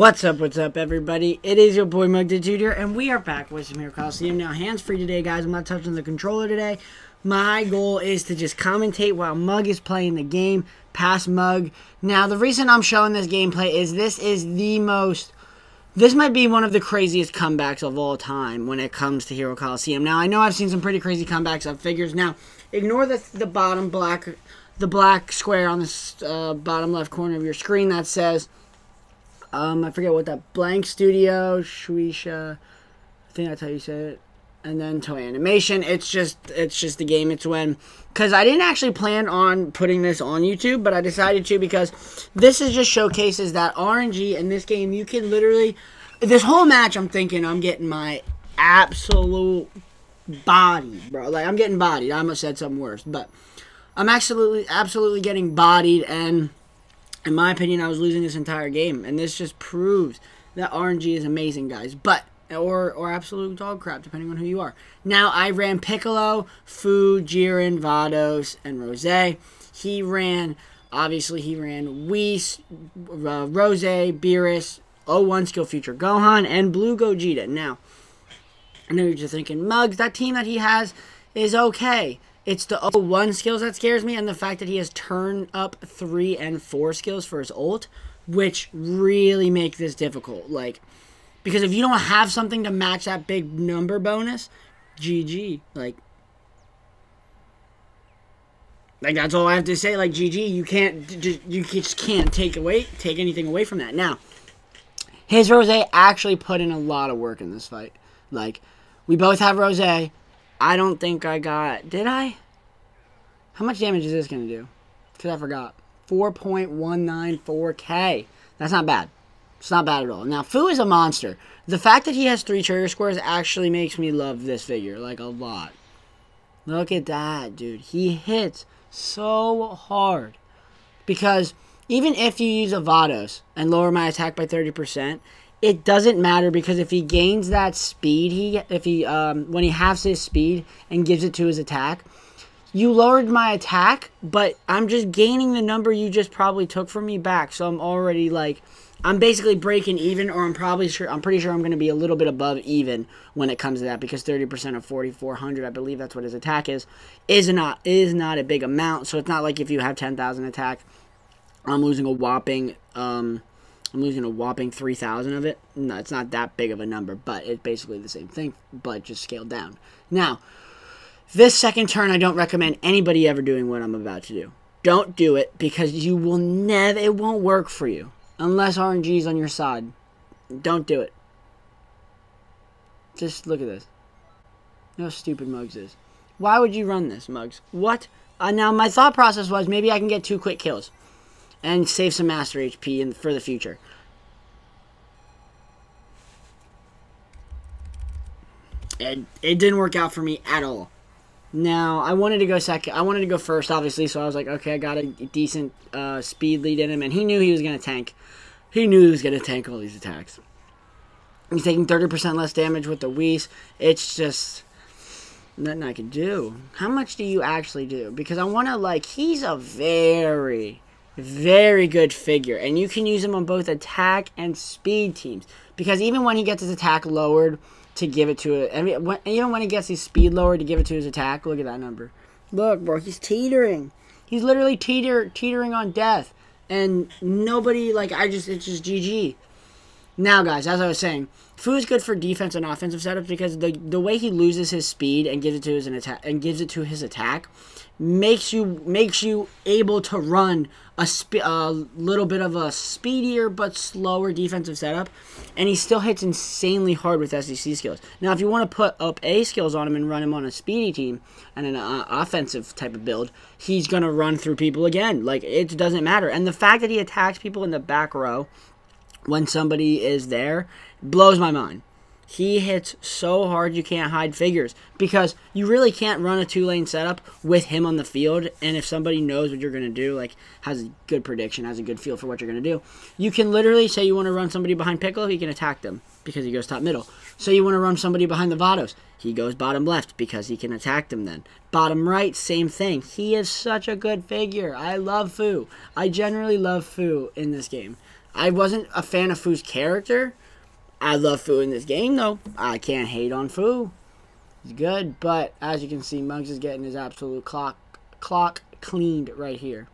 What's up, everybody? It is your boy Mugthadude here, and we are back with some here Coliseum. Now, hands-free today, guys. I'm not touching the controller today. My goal is to just commentate while Mug is playing the game, past Mug. Now, the reason I'm showing this gameplay is this might be one of the craziest comebacks of all time when it comes to Hero Coliseum. Now, I know I've seen some pretty crazy comebacks of figures. Now, ignore the bottom black square on the bottom left corner of your screen that says... I forget what that blank studio, Shueisha, I think that's how you say it, and then Toei Animation. It's just the game. It's when, because I didn't actually plan on putting this on YouTube, but I decided to because this is just showcases that RNG in this game. You can literally, this whole match, I'm thinking I'm getting my absolute body, bro. Like, I'm getting bodied. I almost said something worse, but I'm absolutely getting bodied, and in my opinion, I was losing this entire game, and this just proves that RNG is amazing, guys. But or absolute dog crap, depending on who you are. Now, I ran Piccolo, Fu, Jiren, Vados, and ROSÉ. He ran Whis, ROSÉ, Beerus, 01 Skill Future Gohan, and Blue Gogeta. Now, I know you're just thinking, Muggs, that team that he has is okay. It's the 01 skills that scares me, and the fact that he has turn up 3 and 4 skills for his ult, which really make this difficult. Like, because if you don't have something to match that big number bonus, GG. Like that's all I have to say. Like, GG. You just can't take anything away from that. Now, his ROSÉ actually put in a lot of work in this fight. Like, we both have ROSÉ. I don't think I got... Did I? How much damage is this going to do? Because I forgot. 4.194k. That's not bad. It's not bad at all. Now, Fu is a monster. The fact that he has 3 trigger squares actually makes me love this figure. Like, a lot. Look at that, dude. He hits so hard. Because even if you use a Vados and lower my attack by 30%... it doesn't matter, because if he gains that speed, when he halves his speed and gives it to his attack, you lowered my attack, but I'm just gaining the number you just probably took from me back. So I'm already like, I'm basically breaking even, or I'm pretty sure I'm going to be a little bit above even when it comes to that, because 30% of 4,400, I believe that's what his attack is not a big amount. So it's not like if you have 10,000 attack, I'm losing a whopping 3,000 of it. No, it's not that big of a number, but it's basically the same thing, but just scaled down. Now, this second turn, I don't recommend anybody ever doing what I'm about to do. Don't do it, because it won't work for you. Unless RNG is on your side. Don't do it. Just look at this. You know how stupid Muggs is. Why would you run this, Muggs? What? Now, my thought process was, maybe I can get 2 quick kills and save some master HP for the future. It didn't work out for me at all. Now, I wanted to go second. I wanted to go first, obviously, so I was like, okay, I got a decent speed lead in him, and he knew he was going to tank. He knew he was going to tank all these attacks. He's taking 30% less damage with the Whis. It's just nothing I can do. How much do you actually do? Because I want to, like, he's a very good figure, and you can use him on both attack and speed teams, because even when he gets his attack lowered to give it to it, even when he gets his speed lowered to give it to his attack, look at that number. Look, bro, he's teetering. He's literally teetering on death, and nobody, like, it's just GG. Now, guys, as I was saying, Fu is good for defense and offensive setups, because the way he loses his speed and gives it to his attack makes you able to run a little bit of a speedier but slower defensive setup, and he still hits insanely hard with SEC skills. Now, if you want to put up A skills on him and run him on a speedy team and an offensive type of build, he's gonna run through people again. Like, it doesn't matter. And the fact that he attacks people in the back row when somebody is there blows my mind. He hits so hard you can't hide figures, because you really can't run a 2-lane setup with him on the field, and if somebody knows what you're going to do, like, has a good prediction, has a good feel for what you're going to do, you can literally say you want to run somebody behind Piccolo, he can attack them because he goes top middle. Say you want to run somebody behind the Vados, he goes bottom left because he can attack them then. Bottom right, same thing. He is such a good figure. I love Fu. I generally love Fu in this game. I wasn't a fan of Fu's character. I love Fu in this game, though. I can't hate on Fu. He's good, but as you can see, Mugs is getting his absolute clock cleaned right here.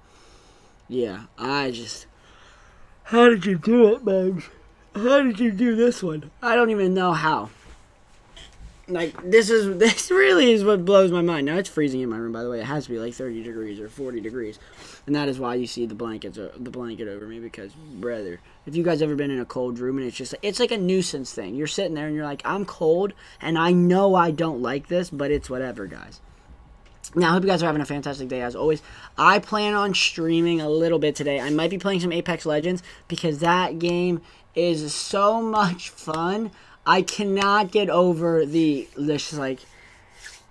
Yeah, I just... How did you do it, Mugs? How did you do this one? I don't even know how. Like, this really is what blows my mind. Now, it's freezing in my room, by the way. It has to be like 30 degrees or 40 degrees. And that is why you see the blanket over me, because, brother, if you guys ever been in a cold room and it's like a nuisance thing. You're sitting there and you're like, I'm cold, and I know I don't like this, but it's whatever, guys. Now, I hope you guys are having a fantastic day, as always. I plan on streaming a little bit today. I might be playing some Apex Legends, because that game is so much fun. I cannot get over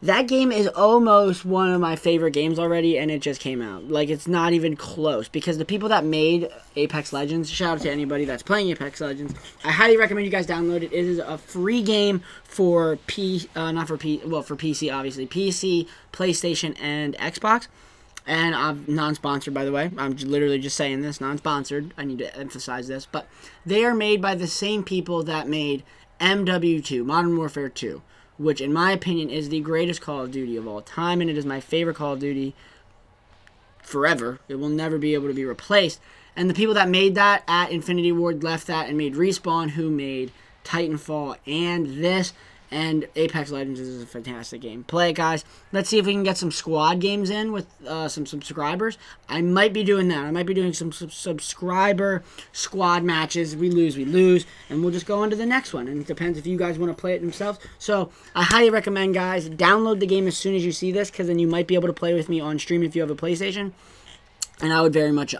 that game is almost one of my favorite games already, and it just came out. Like, it's not even close, because the people that made Apex Legends, shout out to anybody that's playing Apex Legends, I highly recommend you guys download it. It is a free game for for PC, obviously, PC, PlayStation, and Xbox. And I'm non-sponsored, by the way. I'm literally just saying this, non-sponsored. I need to emphasize this. But they are made by the same people that made MW2, Modern Warfare 2, which in my opinion is the greatest Call of Duty of all time, and it is my favorite Call of Duty forever. It will never be able to be replaced. And the people that made that at Infinity Ward left that and made Respawn, who made Titanfall and this. And Apex Legends is a fantastic game. Play it, guys. Let's see if we can get some squad games in with some subscribers. I might be doing that. I might be doing some subscriber squad matches. We lose. And we'll just go on to the next one. And it depends if you guys want to play it themselves. So I highly recommend, guys, download the game as soon as you see this, because then you might be able to play with me on stream if you have a PlayStation. And I would very much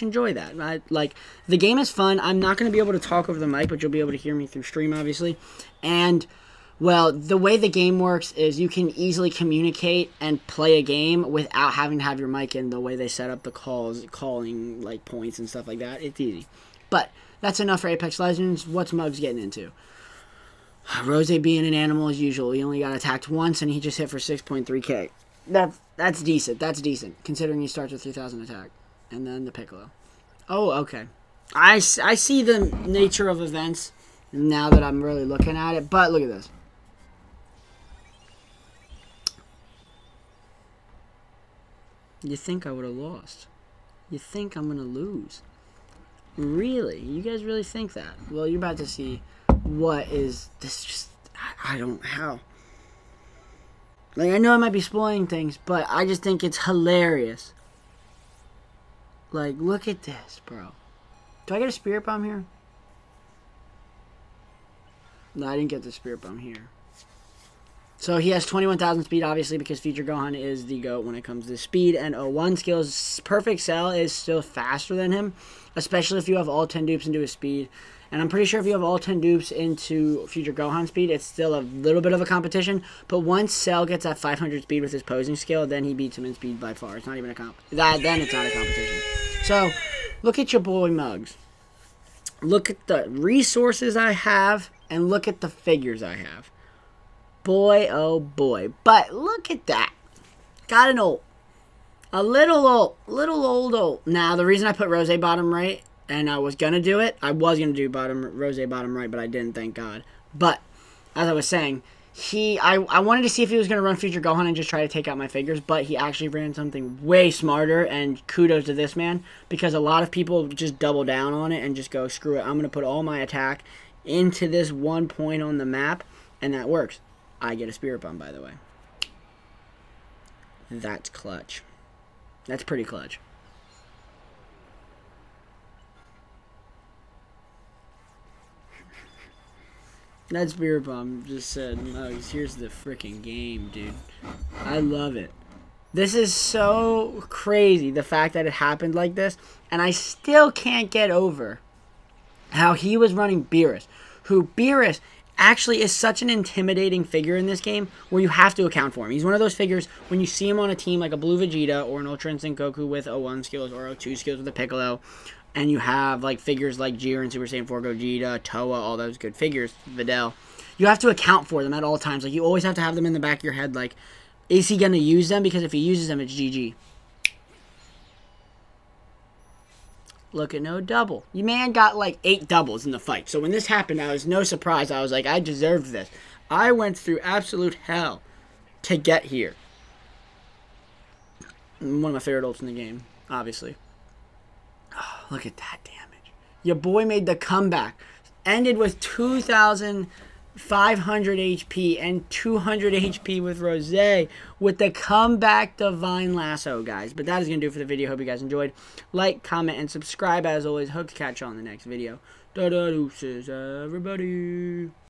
enjoy that. Like, the game is fun. I'm not going to be able to talk over the mic, but you'll be able to hear me through stream, obviously. And... well, the way the game works is you can easily communicate and play a game without having to have your mic in. The way they set up the calling like points and stuff like that, it's easy. But that's enough for Apex Legends. What's Mugs getting into? ROSÉ being an animal as usual. He only got attacked once and he just hit for 6.3k. That's decent. That's decent considering he starts with 3,000 attack. And then the Piccolo. Oh, okay. I see the nature of events now that I'm really looking at it. But look at this. You think I would have lost. You think I'm going to lose. Really? You guys really think that? Well, you're about to see what is this just... I don't... how? Like, I know I might be spoiling things, but I just think it's hilarious. Like, look at this, bro. Do I get a Spirit Bomb here? No, I didn't get the Spirit Bomb here. So he has 21,000 speed, obviously, because Future Gohan is the GOAT when it comes to speed. And 01 skills, Perfect Cell is still faster than him, especially if you have all 10 dupes into his speed. And I'm pretty sure if you have all 10 dupes into Future Gohan speed, it's still a little bit of a competition. But once Cell gets at 500 speed with his posing skill, then he beats him in speed by far. It's not even a then it's not a competition. So, look at your boy Mugs. Look at the resources I have, and look at the figures I have. Boy, oh boy. But look at that. Got an ult. A little old. Now, the reason I put ROSÉ bottom right, and I was going to do it, I was going to do ROSÉ bottom right, but I didn't, thank God. But, as I was saying, I wanted to see if he was going to run Future Gohan and just try to take out my figures, but he actually ran something way smarter, and kudos to this man, because a lot of people just double down on it and just go, screw it, I'm going to put all my attack into this one point on the map, and that works. I get a Spirit Bomb, by the way. That's clutch. That's pretty clutch. That Spirit Bomb just said, Mugs, here's the freaking game, dude. I love it. This is so crazy, the fact that it happened like this, and I still can't get over how he was running Beerus, who Beerus actually is such an intimidating figure in this game where you have to account for him. He's one of those figures, when you see him on a team like a Blue Vegeta or an Ultra Instinct Goku with 01 skills or 02 skills with a Piccolo, and you have like figures like Jiren, Super Saiyan 4 Gogeta, Toa, all those good figures, Videl, you have to account for them at all times. Like, you always have to have them in the back of your head, like, is he going to use them? Because if he uses them, it's GG. Look at no double. Your man got like 8 doubles in the fight. So when this happened, I was no surprise. I was like, I deserved this. I went through absolute hell to get here. One of my favorite ults in the game, obviously. Oh, look at that damage. Your boy made the comeback. Ended with 2,500 HP and 200 HP with ROSÉ with the comeback Divine Lasso, guys. But that is going to do it for the video. Hope you guys enjoyed. Like, comment, and subscribe as always. Hope to catch you on the next video. Deuces, everybody.